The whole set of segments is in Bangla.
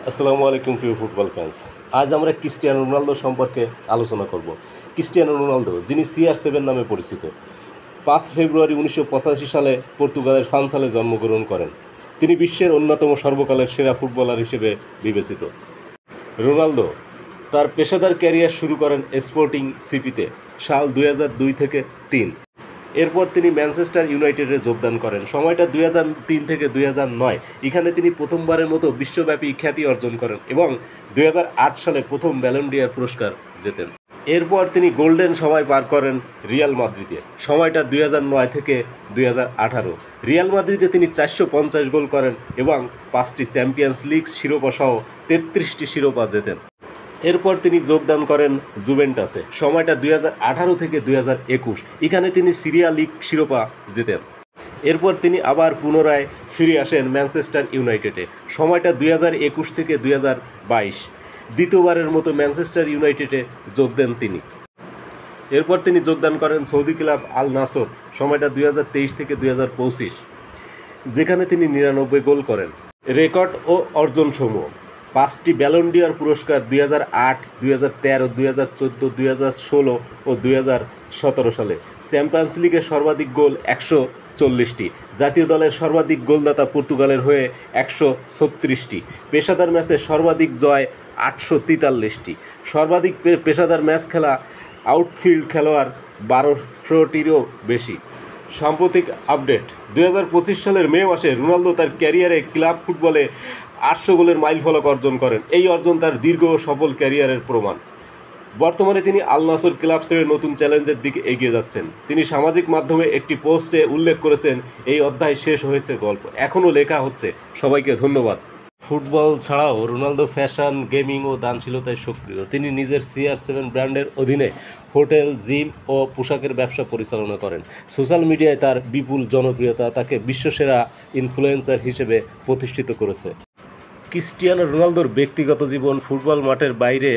আসসালামু আলাইকুম প্রিয় ফুটবল ফ্যান্স। আজ আমরা ক্রিস্টিয়ানো রোনালদো সম্পর্কে আলোচনা করব। ক্রিস্টিয়ানো রোনালদো, যিনি CR7 নামে পরিচিত, 5 ফেব্রুয়ারি 1985 সালে পর্তুগালের ফানসালে জন্মগ্রহণ করেন। তিনি বিশ্বের অন্যতম সর্বকালের সেরা ফুটবলার হিসেবে বিবেচিত। রোনালদো তার পেশাদার ক্যারিয়ার শুরু করেন স্পোর্টিং সিপিতে সাল 2002 থেকে 3। এরপর তিনি ম্যানচেস্টার ইউনাইটেডে যোগদান করেন। সময়টা 2003 থেকে 2009। এখানে তিনি প্রথমবারের মতো বিশ্বব্যাপী খ্যাতি অর্জন করেন এবং 2008 সালে প্রথম ব্যালন ডি'অর পুরস্কার জেতেন। এরপর তিনি গোল্ডেন সময় পার করেন রিয়াল মাদ্রিদে। সময়টা 2009 থেকে 2018। রিয়াল মাদ্রিদে তিনি 450 গোল করেন এবং 5টি চ্যাম্পিয়ন্স লিগ শিরোপা সহ 33টি শিরোপা জেতেন। এরপর তিনি যোগদান করেন জুভেন্টাসে। সময়টা 2018 থেকে 2021। এখানে তিনি সিরিয়া লিগ শিরোপা জেতেন। এরপর তিনি আবার পুনরায় ফিরে আসেন ম্যানচেস্টার ইউনাইটেডে। সময়টা 2021 থেকে 2022। দ্বিতীয়বারের মতো ম্যানচেস্টার ইউনাইটেডে যোগ দেন তিনি। এরপর তিনি যোগদান করেন সৌদি ক্লাব আল নাসর। সময়টা 2023 থেকে 2025, যেখানে তিনি 99 গোল করেন। রেকর্ড ও অর্জনসমূহ: 5টি ব্যালন ডি'অর পুরস্কার 2008, 2013, 2014, 2016 ও 2017 সালে। চ্যাম্পিয়ন্স লিগের সর্বাধিক গোল 140টি। জাতীয় দলের সর্বাধিক গোলদাতা পর্তুগালের হয়ে 136টি। পেশাদার ম্যাচে সর্বাধিক জয় 843টি। সর্বাধিক পেশাদার ম্যাচ খেলা আউটফিল্ড খেলোয়াড় 1200টিরও বেশি। সাম্প্রতিক আপডেট: 2025 সালের মে মাসে রোনালদো তার ক্যারিয়ারে ক্লাব ফুটবলে 800 গোলের মাইলফলক অর্জন করেন। এই অর্জন তার দীর্ঘ ও সফল ক্যারিয়ারের প্রমাণ। বর্তমানে তিনি আল নাসর ক্লাব ছেড়ে নতুন চ্যালেঞ্জের দিকে এগিয়ে যাচ্ছেন। তিনি সামাজিক মাধ্যমে একটি পোস্টে উল্লেখ করেছেন, এই অধ্যায় শেষ হয়েছে, গল্প এখনও লেখা হচ্ছে। সবাইকে ধন্যবাদ। ফুটবল ছাড়াও রোনালদো ফ্যাশন, গেমিং ও দানশীলতায় সক্রিয়। তিনি নিজের CR7 ব্র্যান্ডের অধীনে হোটেল, জিম ও পোশাকের ব্যবসা পরিচালনা করেন। সোশ্যাল মিডিয়ায় তার বিপুল জনপ্রিয়তা তাকে বিশ্বসেরা ইনফ্লুয়েন্সার হিসেবে প্রতিষ্ঠিত করেছে। ক্রিস্টিয়ানো রোনালদোর ব্যক্তিগত জীবন ফুটবল মাঠের বাইরে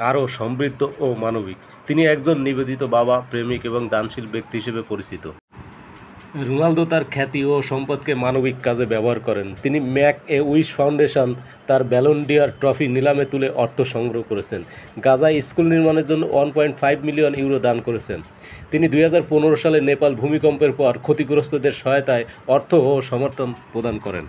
আরও সমৃদ্ধ ও মানবিক। তিনি একজন নিবেদিত বাবা, প্রেমিক এবং দানশীল ব্যক্তি হিসেবে পরিচিত। রোনালদো তার খ্যাতি ও সম্পদকে মানবিক কাজে ব্যবহার করেন। তিনি ম্যাক এ উইশ ফাউন্ডেশন তার ব্যালন ডি'অর ট্রফি নিলামে তুলে অর্থ সংগ্রহ করেছেন। গাজায় স্কুল নির্মাণের জন্য 1.5 মিলিয়ন ইউরো দান করেছেন। তিনি 2015 সালে নেপাল ভূমিকম্পের পর ক্ষতিগ্রস্তদের সহায়তায় অর্থ ও সমর্থন প্রদান করেন।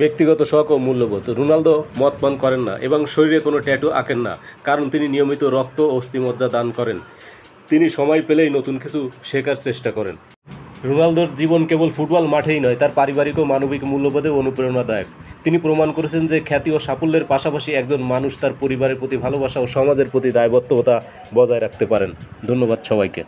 ব্যক্তিগত শখ ও মূল্যবোধ: রোনালদো মদ পান করেন না এবং শরীরে কোনো ট্যাটু আঁকেন না, কারণ তিনি নিয়মিত রক্ত ও অস্থিমজ্জা দান করেন। তিনি সময় পেলেই নতুন কিছু শেখার চেষ্টা করেন। রোনালদোর জীবন কেবল ফুটবল মাঠেই নয়, তার পারিবারিক ও মানবিক মূল্যবোধে অনুপ্রেরণাদায়ক। তিনি প্রমাণ করেছেন যে খ্যাতি ও সাফল্যের পাশাপাশি একজন মানুষ তার পরিবারের প্রতি ভালোবাসা ও সমাজের প্রতি দায়বদ্ধতা বজায় রাখতে পারেন। ধন্যবাদ সবাইকে।